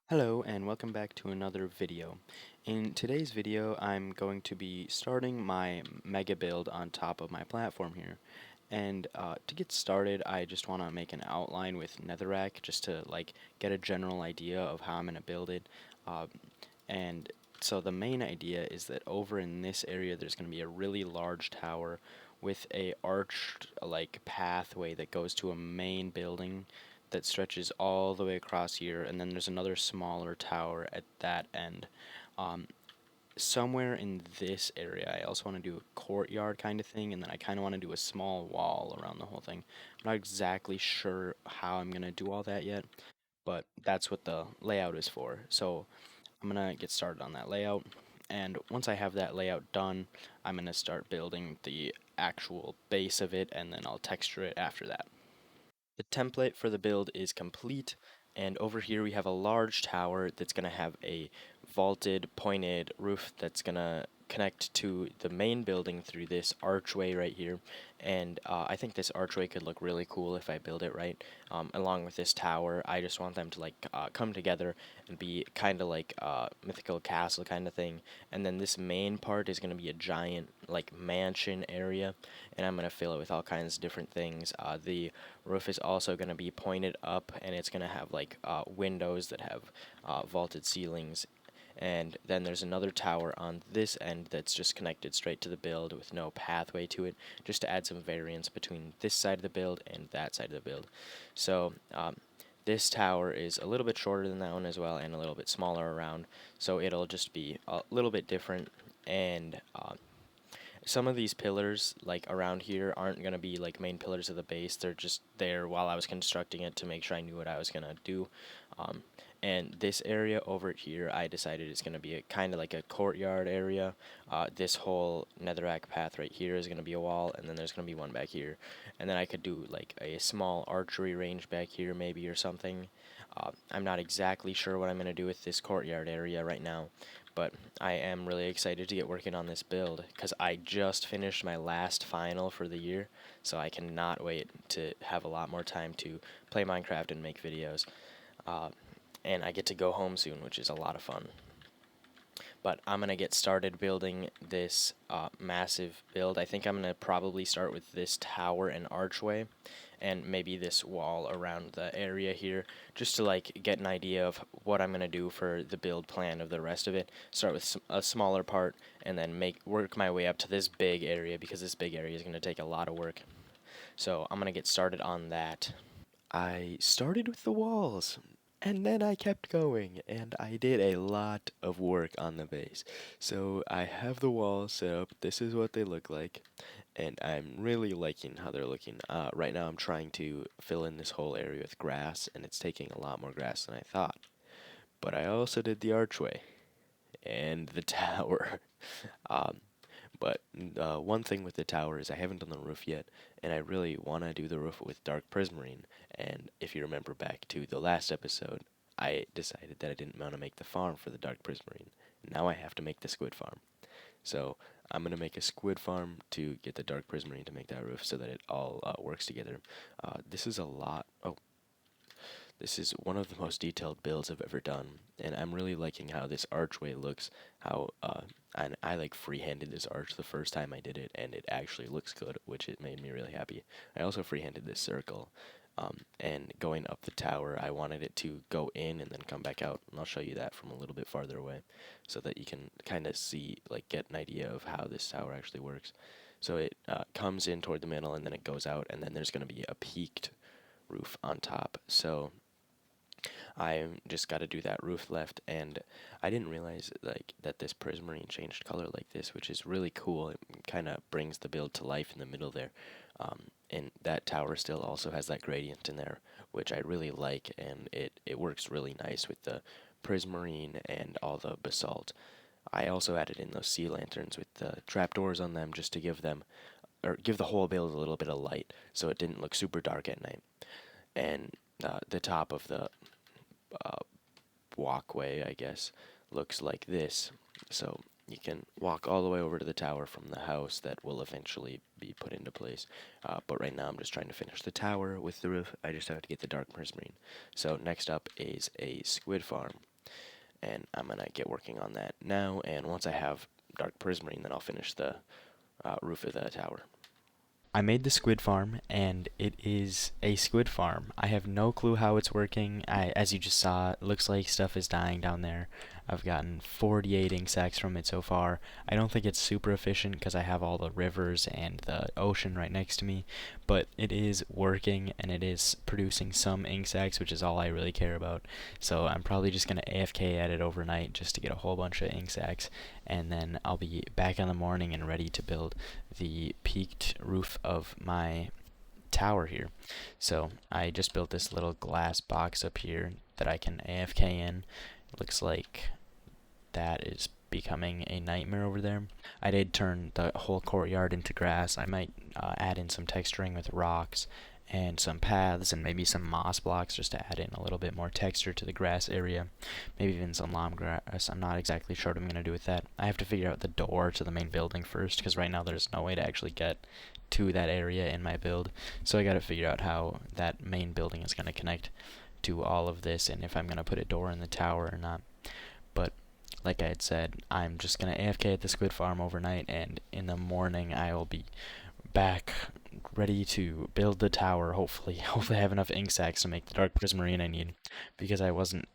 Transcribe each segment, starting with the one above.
Hello and welcome back to another video. In today's video I'm going to be starting my mega build on top of my platform here. And to get started I just want to make an outline with netherrack just to get a general idea of how I'm going to build it. Uh, and so the main idea is that over in this area there's going to be a really large tower with a arched pathway that goes to a main building that stretches all the way across here, and then there's another smaller tower at that end. Um, Somewhere in this area, I also want to do a courtyard kind of thing, and then I kind of want to do a small wall around the whole thing. I'm not exactly sure how I'm going to do all that yet, but that's what the layout is for. So I'm going to get started on that layout, and once I have that layout done, I'm going to start building the actual base of it, and then I'll texture it after that. The template for the build is complete, and over here we have a large tower that's going to have a vaulted, pointed roof that's going to connect to the main building through this archway right here. And I think this archway could look really cool if I build it right. Along with this tower, I just want them to come together and be kind of like a mythical castle kind of thing. And then this main part is going to be a giant mansion area, and I'm going to fill it with all kinds of different things. The roof is also going to be pointed up, and it's going to have windows that have vaulted ceilings. And then there's another tower on this end that's just connected straight to the build with no pathway to it, just to add some variance between this side of the build and that side of the build. So this tower is a little bit shorter than that one as well, and a little bit smaller around, so it'll just be a little bit different. And some of these pillars around here aren't going to be main pillars of the base. They're just there while I was constructing it to make sure I knew what I was going to do. um, and this area over here I decided is going to be a kind of like a courtyard area. This whole netherrack path right here is going to be a wall, and then there's going to be one back here, and then I could do a small archery range back here maybe or something. I'm not exactly sure what I'm going to do with this courtyard area right now, but I am really excited to get working on this build because I just finished my last final for the year, so I cannot wait to have a lot more time to play Minecraft and make videos. Uh, and I get to go home soon, which is a lot of fun. But I'm going to get started building this massive build. I think I'm going to probably start with this tower and archway, and maybe this wall around the area here, just to get an idea of what I'm going to do for the build plan of the rest of it. Start with a smaller part, and then work my way up to this big area, because this big area is going to take a lot of work. So I'm going to get started on that. I started with the walls, and then I kept going, and I did a lot of work on the base. So I have the walls set up. This is what they look like, and I'm really liking how they're looking. Right now I'm trying to fill in this whole area with grass, and it's taking a lot more grass than I thought. But I also did the archway and the tower. um, but one thing with the tower is I haven't done the roof yet, and I really want to do the roof with dark prismarine. And if you remember back to the last episode, I decided that I didn't want to make the farm for the dark prismarine. Now I have to make the squid farm. So I'm going to make a squid farm to get the dark prismarine to make that roof so that it all works together. This is a lot. Oh, this is one of the most detailed builds I've ever done, and I'm really liking how this archway looks. How and I freehanded this arch the first time I did it, and it actually looks good, which it made me really happy. I also freehanded this circle, and going up the tower, I wanted it to go in and then come back out, and I'll show you that from a little bit farther away, so that you can kind of see, get an idea of how this tower actually works. So it comes in toward the middle, and then it goes out, and then there's going to be a peaked roof on top. So I just got to do that roof left, and I didn't realize that this prismarine changed color like this, which is really cool. It kind of brings the build to life in the middle there. And that tower still also has that gradient in there, which I really like, and it works really nice with the prismarine and all the basalt. I also added in those sea lanterns with the trapdoors on them just to give them, or give the whole build a little bit of light, so it didn't look super dark at night. And the top of the uh, walkway, I guess, looks like this. So you can walk all the way over to the tower from the house that will eventually be put into place. But right now I'm just trying to finish the tower with the roof. I just have to get the dark prismarine. So next up is a squid farm. and I'm gonna get working on that now. And once I have dark prismarine, then I'll finish the roof of the tower. I made the squid farm, and it is a squid farm. I have no clue how it's working. As you just saw, it looks like stuff is dying down there. I've gotten 48 ink sacs from it so far. I don't think it's super efficient because I have all the rivers and the ocean right next to me, but it is working and it is producing some ink sacs, which is all I really care about. So I'm probably just going to AFK at it overnight just to get a whole bunch of ink sacs, and then I'll be back in the morning and ready to build the peaked roof of my tower here. So I just built this little glass box up here that I can AFK in. It looks like that is becoming a nightmare over there. I did turn the whole courtyard into grass. I might add in some texturing with rocks and some paths and maybe some moss blocks just to add in a little bit more texture to the grass area. Maybe even some lawn grass. I'm not exactly sure what I'm going to do with that. I have to figure out the door to the main building first, because right now there's no way to actually get to that area in my build. So I got to figure out how that main building is going to connect to all of this, and if I'm going to put a door in the tower or not. But like I had said, I'm just going to AFK at the squid farm overnight, and in the morning I will be back ready to build the tower. Hopefully I have enough ink sacs to make the dark prismarine I need, because I wasn't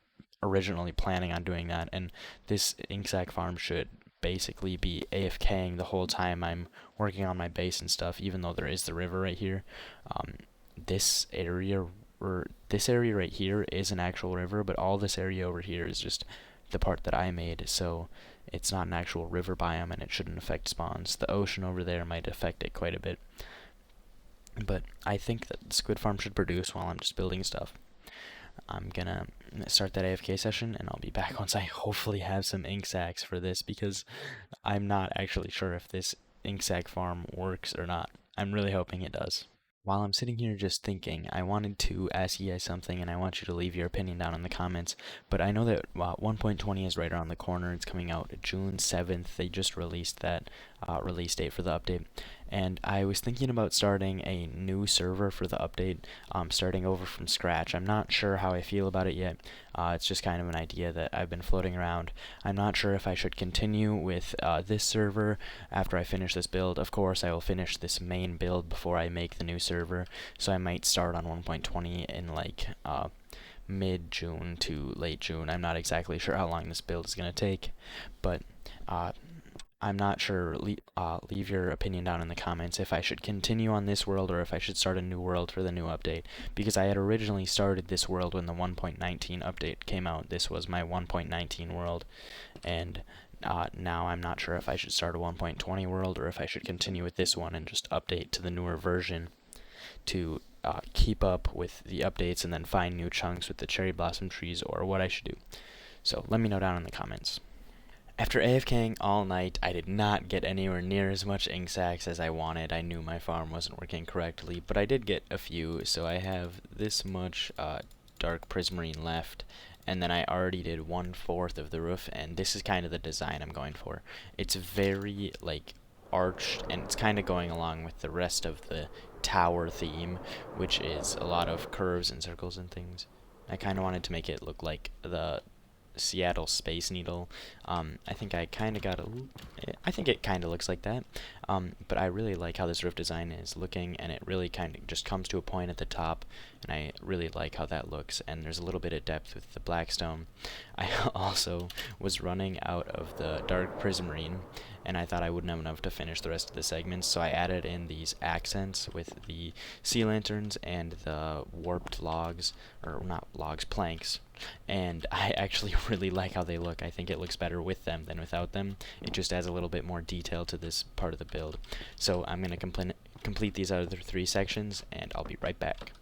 originally planning on doing that, and this ink sac farm should basically be AFKing the whole time I'm working on my base and stuff, even though there is the river right here. This area, or this area right here, is an actual river, but all this area over here is just the part that I made, so it's not an actual river biome and it shouldn't affect spawns. The ocean over there might affect it quite a bit, but I think that the squid farm should produce while I'm just building stuff. I'm gonna start that AFK session, and I'll be back once I hopefully have some ink sacs for this, because I'm not actually sure if this ink sac farm works or not. I'm really hoping it does. While I'm sitting here just thinking, I wanted to ask you guys something, and I want you to leave your opinion down in the comments. But I know that 1.20 is right around the corner. It's coming out June 7th. They just released that release date for the update. And I was thinking about starting a new server for the update, starting over from scratch. I'm not sure how I feel about it yet. It's just kind of an idea that I've been floating around. I'm not sure if I should continue with this server after I finish this build. Of course, I will finish this main build before I make the new server, so I might start on 1.20 in like mid-June to late June. I'm not exactly sure how long this build is going to take, but I'm not sure. Leave your opinion down in the comments if I should continue on this world or if I should start a new world for the new update, because I had originally started this world when the 1.19 update came out. This was my 1.19 world, and now I'm not sure if I should start a 1.20 world or if I should continue with this one and just update to the newer version to keep up with the updates and then find new chunks with the cherry blossom trees, or what I should do. So let me know down in the comments. After AFKing all night, I did not get anywhere near as much ink sacs as I wanted. I knew my farm wasn't working correctly, but I did get a few, so I have this much dark prismarine left, and then I already did 1/4 of the roof, and this is kind of the design I'm going for. It's very, like, arched, and it's kind of going along with the rest of the tower theme, which is a lot of curves and circles and things. I kind of wanted to make it look like the Seattle Space Needle. I think I kind of got I think it kind of looks like that. But I really like how this roof design is looking, and it really kind of just comes to a point at the top, and I really like how that looks, and there's a little bit of depth with the blackstone. I also was running out of the dark prismarine, and I thought I wouldn't have enough to finish the rest of the segments, so I added in these accents with the sea lanterns and the warped logs, or not logs, planks, and I actually really like how they look. I think it looks better with them than without them. It just adds a little bit more detail to this part of the build. So I'm going to complete these other 3 sections, and I'll be right back.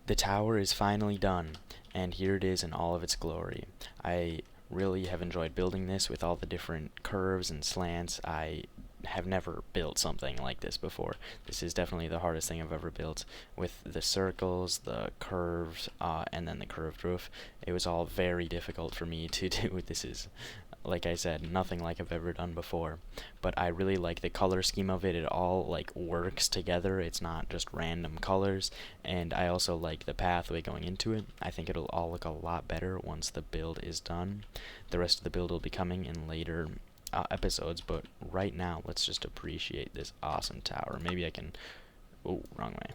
The tower is finally done, and here it is in all of its glory. I really have enjoyed building this with all the different curves and slants. I have never built something like this before. This is definitely the hardest thing I've ever built, with the circles, the curves, and then the curved roof. It was all very difficult for me to do. This is, like I said, nothing like I've ever done before. But I really like the color scheme of it. It all like works together. It's not just random colors. And I also like the pathway going into it. I think it'll all look a lot better once the build is done. The rest of the build will be coming in later episodes, but right now let's just appreciate this awesome tower. Maybe I can, oh, wrong way,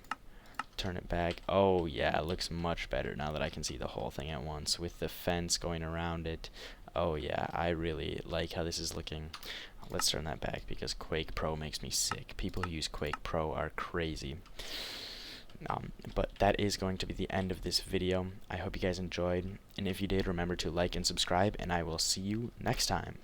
turn it back. Oh yeah, it looks much better now that I can see the whole thing at once with the fence going around it. Oh yeah, I really like how this is looking. Let's turn that back because Quake Pro makes me sick. People who use Quake Pro are crazy. But that is going to be the end of this video. I hope you guys enjoyed, and if you did, remember to like and subscribe, and I will see you next time.